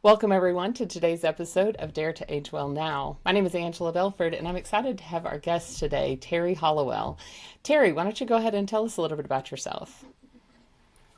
Welcome, everyone, to today's episode of Dare to Age Well Now. My name is Angela Belford, and I'm excited to have our guest today, Terry Hollowell. Terry, why don't you go ahead and tell us a little bit about yourself?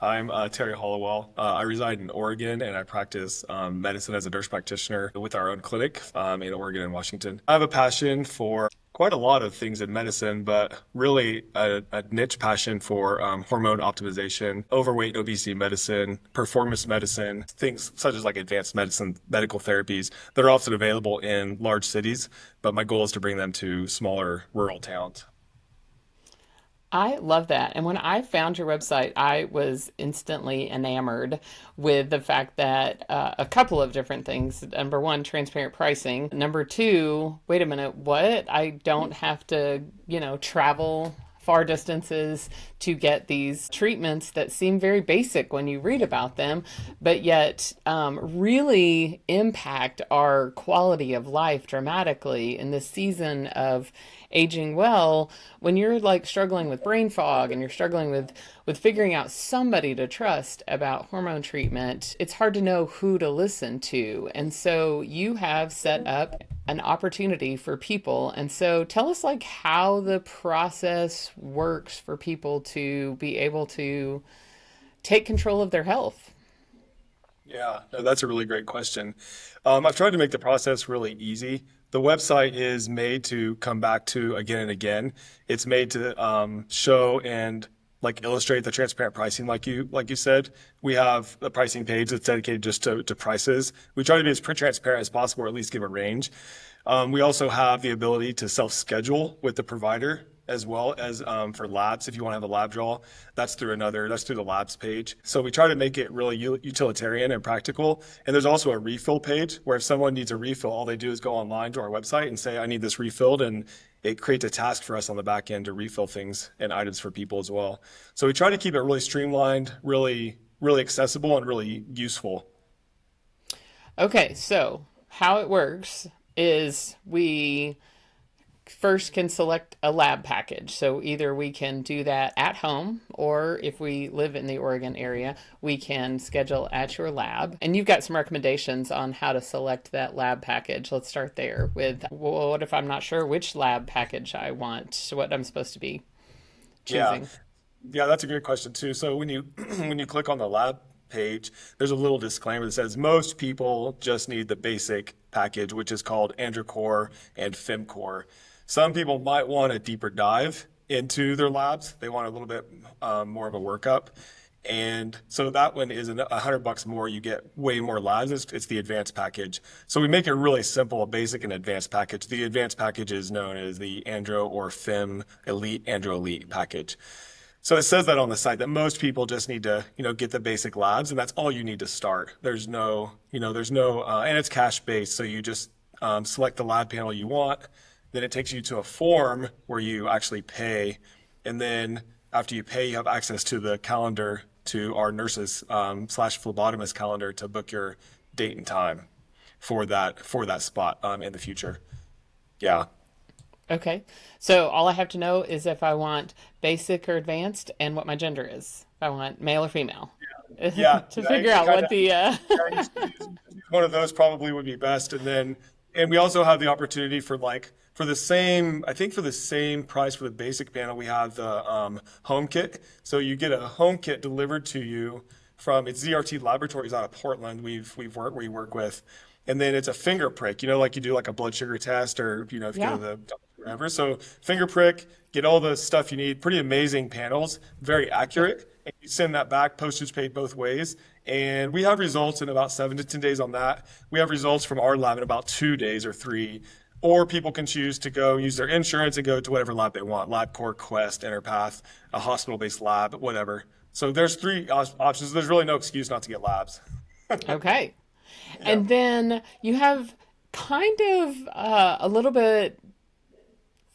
I'm Terry Hollowell. I reside in Oregon and I practice medicine as a nurse practitioner with our own clinic in Oregon and Washington. I have a passion for quite a lot of things in medicine, but really a niche passion for hormone optimization, overweight and obesity medicine, performance medicine, things such as like advanced medicine, medical therapies that are often available in large cities. But my goal is to bring them to smaller rural towns. I love that. And when I found your website, I was instantly enamored with the fact that a couple of different things. Number one, transparent pricing. Number two, wait a minute, what? I don't have to, travel far distances to get these treatments that seem very basic when you read about them, but yet really impact our quality of life dramatically in this season of aging well. When you're like struggling with brain fog and you're struggling with figuring out somebody to trust about hormone treatment, it's hard to know who to listen to. And so you have set up an opportunity for people. And so tell us like how the process works for people to be able to take control of their health. Yeah, no, that's a really great question. I've tried to make the process really easy. The website is made to come back to again and again. It's made to show and like illustrate the transparent pricing, like you said. We have a pricing page that's dedicated just to prices. We try to be as transparent as possible, or at least give a range. We also have the ability to self-schedule with the provider as well as for labs. If you want to have a lab draw, that's through the labs page. So we try to make it really utilitarian and practical. And there's also a refill page where if someone needs a refill, all they do is go online to our website and say, I need this refilled. And it creates a task for us on the back end to refill things and items for people as well. So we try to keep it really streamlined, really accessible and really useful. Okay, so how it works is we first can select a lab package. So either we can do that at home, or if we live in the Oregon area, we can schedule at your lab. And you've got some recommendations on how to select that lab package. Let's start there with, well, what if I'm not sure which lab package I want, what I'm supposed to be Yeah. choosing? Yeah, that's a great question too. So when you when you click on the lab page, there's a little disclaimer that says most people just need the basic package, which is called AndroCore and FemCore. Some people might want a deeper dive into their labs. They want a little bit more of a workup. And so that one is $100 more. You get way more labs. It's the advanced package. So we make it really simple, a basic and advanced package. The advanced package is known as the Andro or Fem Elite, Andro Elite package. So it says that on the site that most people just need to, get the basic labs, and that's all you need to start. And it's cash based. So you just select the lab panel you want. Then it takes you to a form where you actually pay. And then after you pay, you have access to the calendar, to our nurses slash phlebotomist calendar to book your date and time for that spot in the future. Yeah. Okay. So all I have to know is if I want basic or advanced and what my gender is. If I want male or female. Yeah. To figure out Kind what of, the one of those probably would be best. And we also have the opportunity for for the same price for the basic panel, we have the home kit. So you get a home kit delivered to you from it's ZRT Laboratories out of Portland. We work with, and then it's a finger prick. Like you do like a blood sugar test, or if you go yeah. to the doctor, or whatever. So finger prick, get all the stuff you need. Pretty amazing panels, very accurate. And you send that back, postage paid both ways. And we have results in about 7 to 10 days on that. We have results from our lab in about 2 days or three. Or people can choose to go use their insurance and go to whatever lab they want: LabCorp, Quest, Interpath, a hospital-based lab, whatever. So there's three options. There's really no excuse not to get labs. Okay. Yeah. And then you have kind of a little bit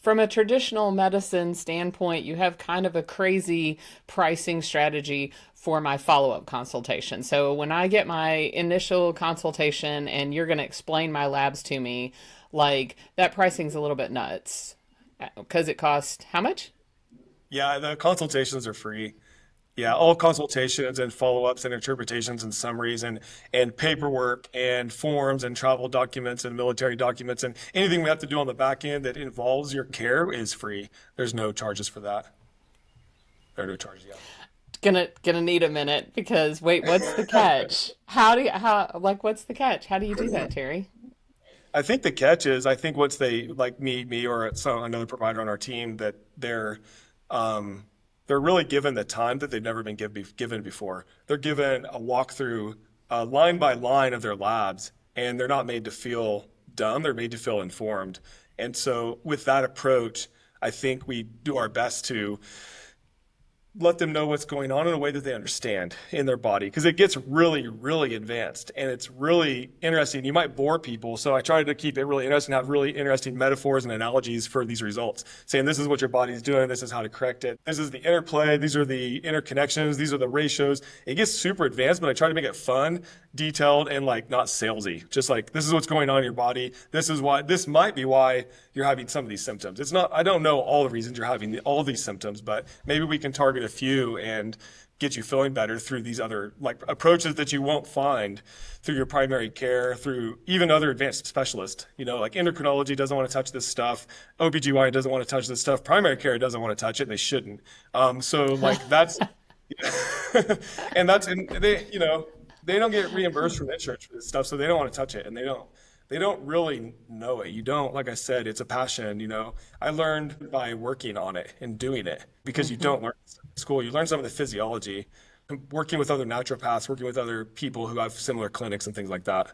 from a traditional medicine standpoint, you have kind of a crazy pricing strategy for my follow up consultation. So when I get my initial consultation and you're going to explain my labs to me, like that pricing's a little bit nuts because it costs how much? Yeah, the consultations are free. Yeah, all consultations and follow-ups and interpretations and summaries and paperwork and forms and travel documents and military documents and anything we have to do on the back end that involves your care is free. There's no charges for that. There are no charges, yeah. Gonna need a minute because wait, what's the catch? How do you how like what's the catch? How do you do that, Terry? I think the catch is I think once they like me or some another provider on our team that um, they're really given the time that they've never been given before. They're given a walkthrough line by line of their labs, and they're not made to feel dumb. They're made to feel informed. And so with that approach, I think we do our best to let them know what's going on in a way that they understand in their body because it gets really, really advanced and it's really interesting. You might bore people, so I try to keep it really interesting, have really interesting metaphors and analogies for these results, saying this is what your body's doing, this is how to correct it, this is the interplay, these are the interconnections, these are the ratios. It gets super advanced, but I try to make it fun, detailed, and like not salesy. Just like this is what's going on in your body. This is why this might be why you're having some of these symptoms. It's not, I don't know all the reasons you're having all these symptoms, but maybe we can target a few and get you feeling better through these other like approaches that you won't find through your primary care, through even other advanced specialists. You know, like endocrinology doesn't want to touch this stuff. OBGYN doesn't want to touch this stuff. Primary care doesn't want to touch it. And they shouldn't. So like that's, and they, you know, they don't get reimbursed from insurance for this stuff. So they don't want to touch it and they don't really know it. You don't, like I said, it's a passion, you know. I learned by working on it and doing it because you don't learn in school. You learn some of the physiology, working with other naturopaths, working with other people who have similar clinics and things like that.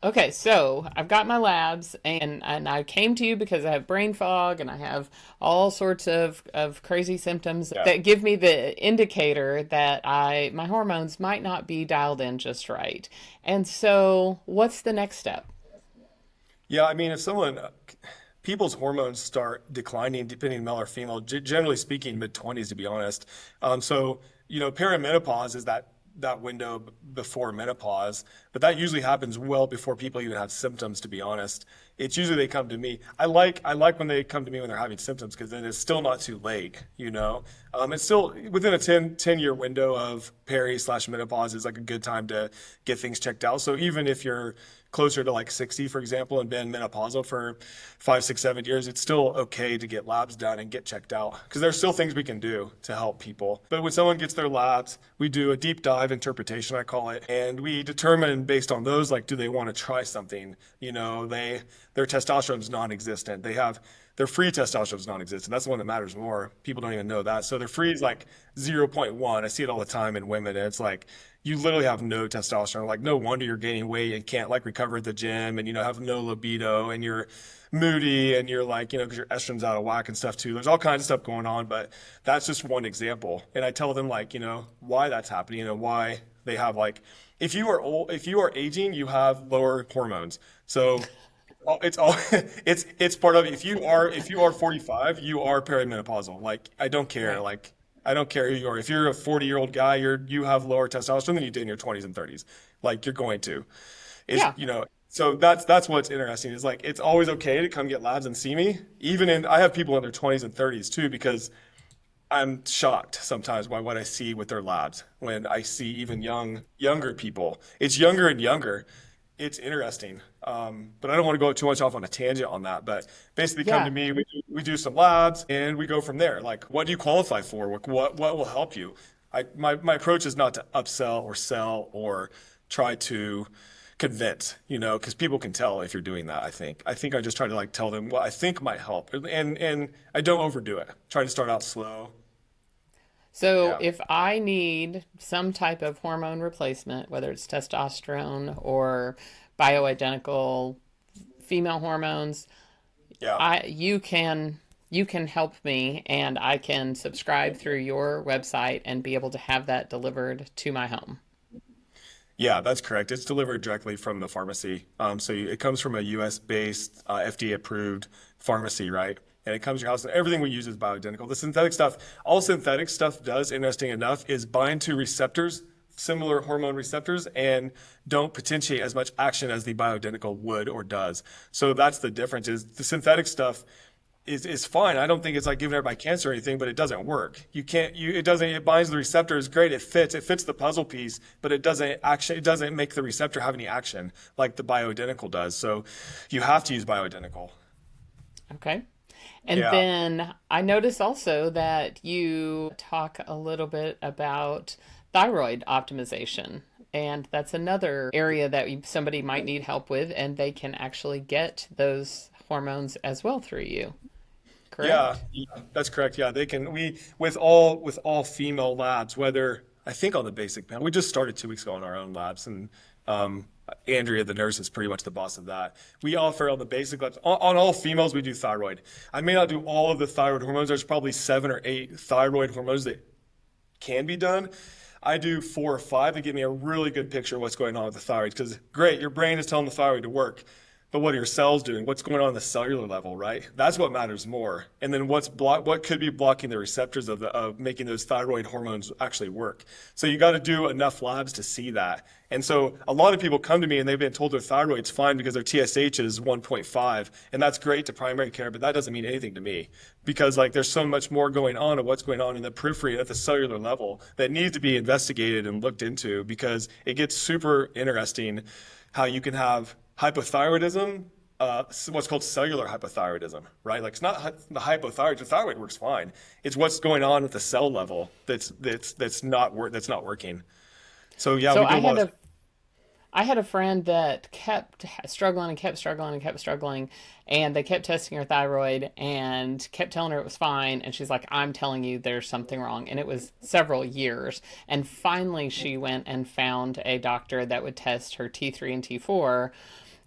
Okay, so I've got my labs and I came to you because I have brain fog and I have all sorts of crazy symptoms Yeah. that give me the indicator that my hormones might not be dialed in just right. And so what's the next step? Yeah, I mean, if people's hormones start declining, depending male or female, generally speaking, mid-20s, to be honest. So, you know, perimenopause is that window before menopause, but that usually happens well before people even have symptoms, to be honest. It's usually they come to me. I like when they come to me when they're having symptoms because then it's still not too late, you know. It's still within a 10-year window of peri/menopause is like a good time to get things checked out. So even if you're closer to like 60, for example, and been menopausal for 5, 6, 7 years, it's still okay to get labs done and get checked out because there's still things we can do to help people. But when someone gets their labs, we do a deep dive interpretation, I call it, and we determine based on those, like, do they want to try something? You know, their testosterone is non-existent. Their free testosterone is non-existent. That's the one that matters more. People don't even know that. So their free is like zero point 0.1. I see it all the time in women. And it's like, you literally have no testosterone. Like, no wonder you're gaining weight and can't like recover at the gym and, you know, have no libido and you're moody and you're like, you know, because your estrogen's out of whack and stuff too. There's all kinds of stuff going on, but that's just one example. And I tell them like, you know, why that's happening and why they have like, if you are old, if you are aging, you have lower hormones. So it's all it's part of it. If you are 45, you are perimenopausal. Like I don't care. Right. Like I don't care who you are. If you're a 40-year-old guy, you have lower testosterone than you did in your 20s and 30s. Like you're going to. Is Yeah. you know. So that's what's interesting is like it's always okay to come get labs and see me. I have people in their 20s and 30s too because I'm shocked sometimes by what I see with their labs when I see even younger people. It's younger and younger. It's interesting. But I don't want to go too much off on a tangent on that. But basically, come to Yeah. me. We do some labs and we go from there. Like, what do you qualify for? What will help you? My approach is not to upsell or sell or try to convince, you know, because people can tell if you're doing that. I think I just try to like tell them what I think might help, and I don't overdo it. Try to start out slow. So Yeah. if I need some type of hormone replacement, whether it's testosterone or bioidentical female hormones, Yeah. I you can help me and I can subscribe through your website and be able to have that delivered to my home. Yeah, that's correct. It's delivered directly from the pharmacy. It comes from a US based, FDA approved pharmacy, right? And it comes to your house, and everything we use is bioidentical. The synthetic stuff, all synthetic stuff does, interesting enough, is bind to receptors, similar hormone receptors, and don't potentiate as much action as the bioidentical would or does. So that's the difference is the synthetic stuff is fine. I don't think it's like giving everybody cancer or anything, but it doesn't work. You can't, it doesn't, it binds the receptor is great. It fits the puzzle piece, but it doesn't make the receptor have any action like the bioidentical does. So you have to use bioidentical. Okay. And Yeah. then I notice also that you talk a little bit about thyroid optimization. And that's another area that somebody might need help with, and they can actually get those hormones as well through you. Yeah, Correct? yeah, that's correct. Yeah, they can. We with all female labs, whether I think on the basic panel, we just started 2 weeks ago on our own labs, and um, Andrea, the nurse, is pretty much the boss of that. We offer on the basic labs on all females. We do thyroid. I may not do all of the thyroid hormones. There's probably 7 or 8 thyroid hormones that can be done. I do 4 or 5 to give me a really good picture of what's going on with the thyroid. Because great, your brain is telling the thyroid to work, but what are your cells doing? What's going on the cellular level, right? That's what matters more. And then what could be blocking the receptors of making those thyroid hormones actually work. So you got to do enough labs to see that. And so a lot of people come to me and they've been told their thyroid's fine because their TSH is 1.5, and that's great to primary care, but that doesn't mean anything to me because like there's so much more going on of what's going on in the periphery at the cellular level that needs to be investigated and looked into because it gets super interesting how you can have hypothyroidism, what's called cellular hypothyroidism, right? Like it's not the hypothyroid. The thyroid works fine. It's what's going on at the cell level that's not working. So yeah, So we do a lot of I had a friend that kept struggling and kept struggling and kept struggling, and they kept testing her thyroid and kept telling her it was fine. And she's like, I'm telling you, there's something wrong. And it was several years. And finally, she went and found a doctor that would test her T3 and T4.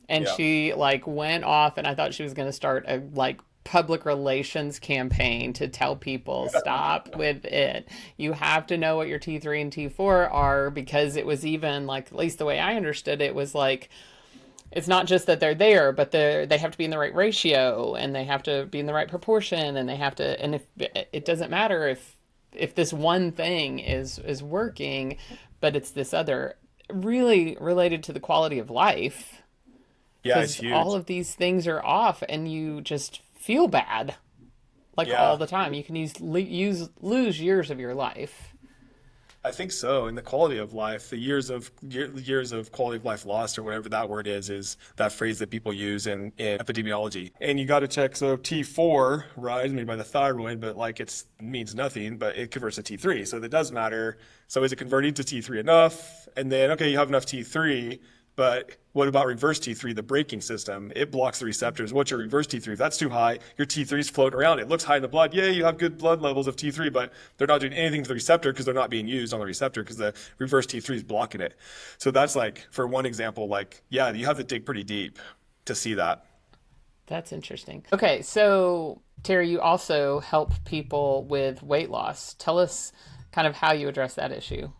And yeah. she like went off, and I thought she was going to start a like public relations campaign to tell people stop with it. You have to know what your T3 and T4 are because it was even like at least the way I understood it was like it's not just that they're there, but they have to be in the right ratio and they have to be in the right proportion and they have to and if it doesn't matter if this one thing is working, but it's this other really related to the quality of life Yeah, it's because all huge. of these things are off and you just feel bad like all Yeah. the time. You can lose years of your life. I think so. And the quality of life, the years of quality of life lost, or whatever that word is that phrase that people use in epidemiology. And you got to check. So T4, right, is made by the thyroid, but like it means nothing, but it converts to T3. So that does matter. So is it converting to T3 enough? And then, okay, you have enough T3. But what about reverse T3, the braking system? It blocks the receptors. What's your reverse T3? If that's too high, your T3 is floating around. It looks high in the blood. Yeah, you have good blood levels of T3, but they're not doing anything to the receptor because they're not being used on the receptor because the reverse T3 is blocking it. So that's like, for one example, like, yeah, you have to dig pretty deep to see that. That's interesting. Okay, so Terry, you also help people with weight loss. Tell us kind of how you address that issue.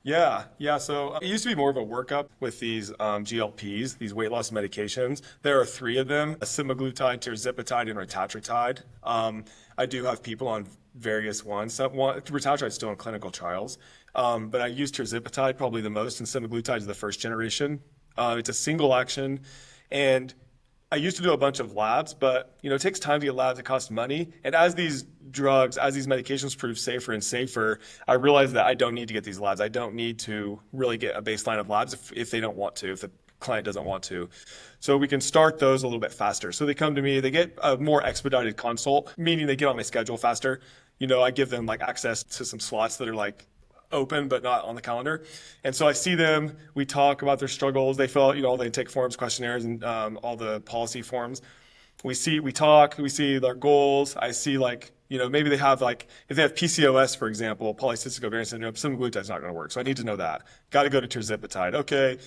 Yeah, yeah. So it used to be more of a workup with these GLPs, these weight loss medications. There are 3 of them: semaglutide, tirzepatide, and retatrutide. I do have people on various ones. Retatrutide is still in clinical trials, but I use tirzepatide probably the most, and semaglutide is the first generation. It's a single action, and I used to do a bunch of labs, but it takes time to get labs. It costs money. And as these medications prove safer and safer, I realized that I don't need to get these labs. I don't need to really get a baseline of labs if they don't want to, if the client doesn't want to. So we can start those a little bit faster. So they come to me, they get a more expedited consult, meaning they get on my schedule faster. I give them like access to some slots that are like open but not on the calendar. And so I see them, we talk about their struggles. They fill out, all the intake forms, questionnaires, and all the policy forms. We talk, we see their goals. I see like, maybe they have like, if they have PCOS, for example, polycystic ovarian syndrome, semaglutide is not going to work. So I need to know that. Got to go to tirzepatide. Okay.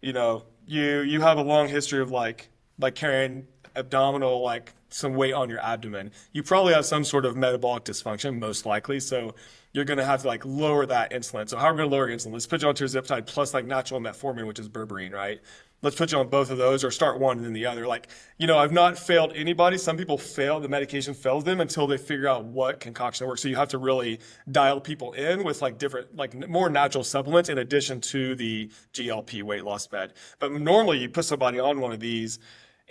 You have a long history of like carrying abdominal, like some weight on your abdomen. You probably have some sort of metabolic dysfunction, most likely. So you're going to have to like lower that insulin. So how are we going to lower insulin? Let's put you on tirzepatide plus like natural metformin, which is berberine, right? Let's put you on both of those, or start one and then the other. Like, I've not failed anybody. Some people fail, the medication fails them until they figure out what concoction works. So you have to really dial people in with like different, like more natural supplements in addition to the GLP weight loss med. But normally you put somebody on one of these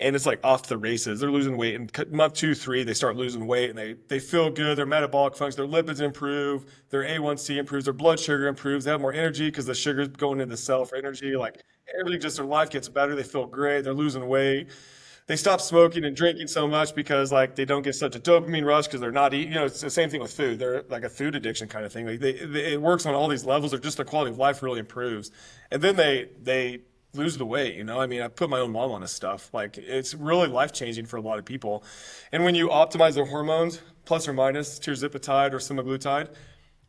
and it's like off the races. They're losing weight, and month 2, 3, they start losing weight, and they feel good. Their metabolic function, their lipids improve, their A1C improves, their blood sugar improves. They have more energy because the sugar's going into the cell for energy. Like everything, just their life gets better. They feel great. They're losing weight. They stop smoking and drinking so much because like they don't get such a dopamine rush because they're not eating. It's the same thing with food. They're like a food addiction kind of thing. Like it works on all these levels. Or just their quality of life really improves, and then they lose the weight. I mean, I put my own mom on this stuff. Like it's really life changing for a lot of people. And when you optimize their hormones, plus or minus tirzepatide or semaglutide,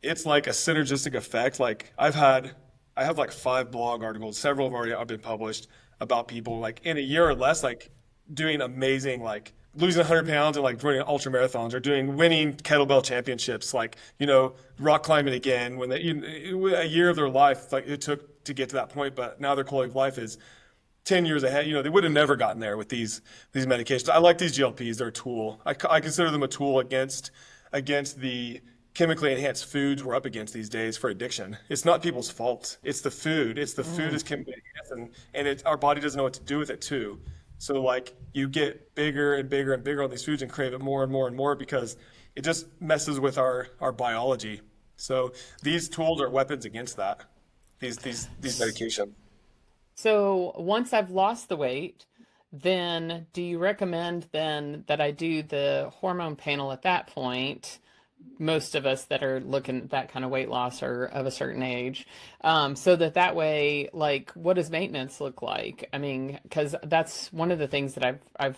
it's like a synergistic effect. Like I have like 5 blog articles, several have already been published about people like in a year or less, like doing amazing, like losing 100 pounds and like running ultra marathons or doing winning kettlebell championships, like, rock climbing again when a year of their life, like it took to get to that point. But now their quality of life is 10 years ahead. They would have never gotten there with these medications. I like these GLPs. They're a tool. I consider them a tool against the chemically enhanced foods we're up against these days for addiction. It's not people's fault. It's the food. It's the food is chemically enhanced, and our body doesn't know what to do with it too. So like you get bigger and bigger and bigger on these foods and crave it more and more and more because it just messes with our biology. So these tools are weapons against that. These medications. So once I've lost the weight, then do you recommend then that I do the hormone panel at that point? Most of us that are looking at that kind of weight loss are of a certain age, so that way, like, what does maintenance look like? I mean, because that's one of the things that I've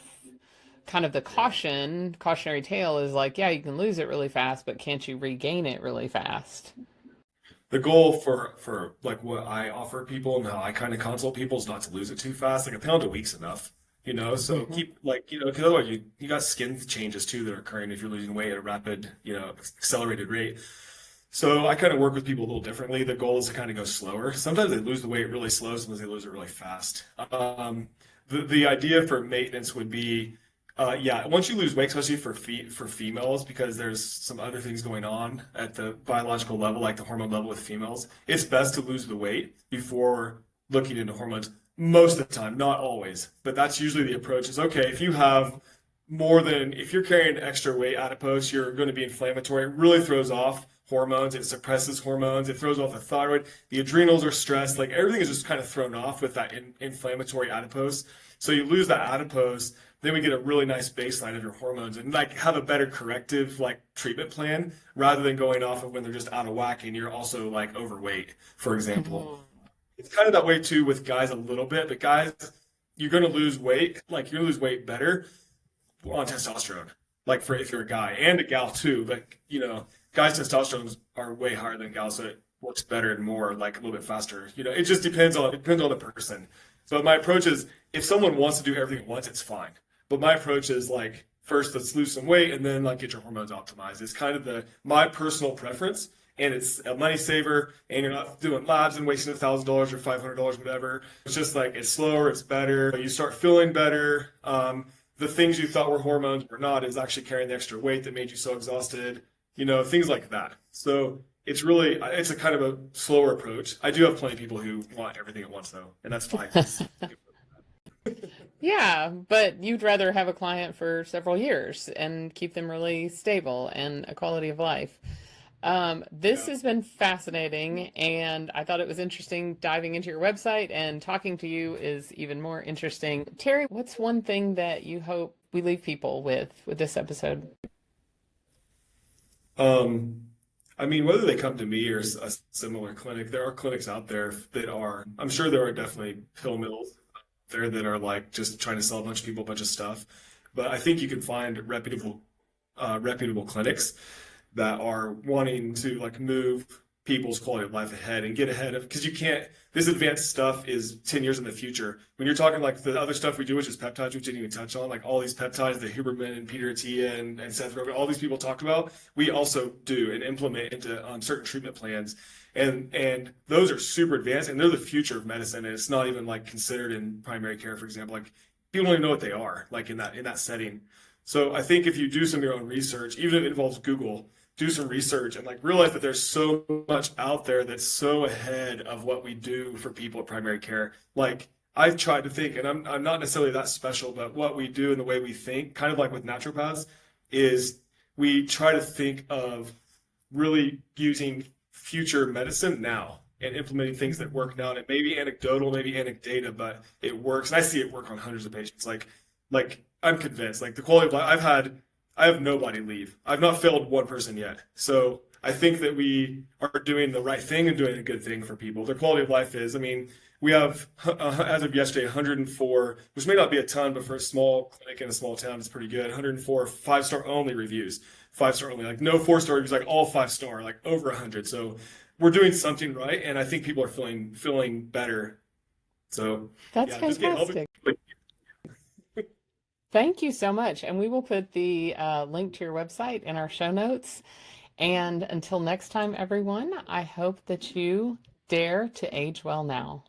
kind of the cautionary tale is like, yeah, you can lose it really fast, but can't you regain it really fast? The goal for like what I offer people and how I kind of consult people is not to lose it too fast. Like a pound a week's enough. So Hmm. keep like, because otherwise you got skin changes too that are occurring if you're losing weight at a rapid, accelerated rate. So I kind of work with people a little differently. The goal is to kind of go slower. Sometimes they lose the weight really slow, sometimes they lose it really fast. The idea for maintenance would be, yeah, once you lose weight, especially for females, because there's some other things going on at the biological level, like the hormone level with females, it's best to lose the weight before looking into hormones. Most of the time, not always, but that's usually the approach. Is okay if you have if you're carrying extra weight adipose, you're going to be inflammatory. It really throws off hormones. It suppresses hormones. It throws off the thyroid. The adrenals are stressed. Like everything is just kind of thrown off with that inflammatory adipose. So you lose that adipose, then we get a really nice baseline of your hormones and like have a better corrective like treatment plan rather than going off of when they're just out of whack and you're also like overweight, for example. It's kind of that way too with guys a little bit, but guys, you're going to lose weight. Like you're going to lose weight better on testosterone. Like for if you're a guy and a gal too, but guys' testosterone are way higher than gals, so it works better and more, like a little bit faster. It just depends on the person. So my approach is if someone wants to do everything at once, it's fine. But my approach is like first let's lose some weight and then like get your hormones optimized. It's kind of my personal preference, and it's a money saver, and you're not doing labs and wasting $1,000 or $500, whatever. It's just like it's slower, it's better. You start feeling better. The things you thought were hormones were not, is actually carrying the extra weight that made you so exhausted. Things like that. So it's a kind of a slower approach. I do have plenty of people who want everything at once though, and that's fine. Yeah, but you'd rather have a client for several years and keep them really stable and a quality of life. This Yeah. has been fascinating, and I thought it was interesting diving into your website, and talking to you is even more interesting. Terry, what's one thing that you hope we leave people with this episode? Um, I mean, whether they come to me or a similar clinic, there are clinics out there I'm sure there are definitely pill mills there that are like just trying to sell a bunch of people a bunch of stuff. But I think you can find reputable clinics that are wanting to like move people's quality of life ahead and get ahead of, because you can't, this advanced stuff is 10 years in the future. When you're talking like the other stuff we do, which is peptides, which didn't even touch on, like all these peptides that Huberman and Peter Attia and Seth Rogen, all these people talked about, we also do and implement into certain treatment plans. And those are super advanced, and they're the future of medicine. And it's not even like considered in primary care, for example. Like people don't even know what they are, like in that setting. So I think if you do some of your own research, even if it involves Google, do some research and like realize that there's so much out there that's so ahead of what we do for people at primary care. Like I've tried to think, and I'm not necessarily that special, but what we do and the way we think, kind of like with naturopaths, is we try to think of really using future medicine now and implementing things that work now. And it may be anecdotal, maybe anecdata, but it works. And I see it work on hundreds of patients. Like I'm convinced. Like the quality of life I have nobody leave. I've not failed one person yet. So I think that we are doing the right thing and doing a good thing for people. Their quality of life is, I mean, we have, as of yesterday, 104, which may not be a ton, but for a small clinic in a small town, it's pretty good. 104 five-star only reviews, five-star only, like no four-star reviews, like all five-star, like over 100. So we're doing something right, and I think people are feeling better. So That's yeah, just get help. fantastic. Thank you so much. And we will put the link to your website in our show notes. And until next time, everyone, I hope that you dare to age well now.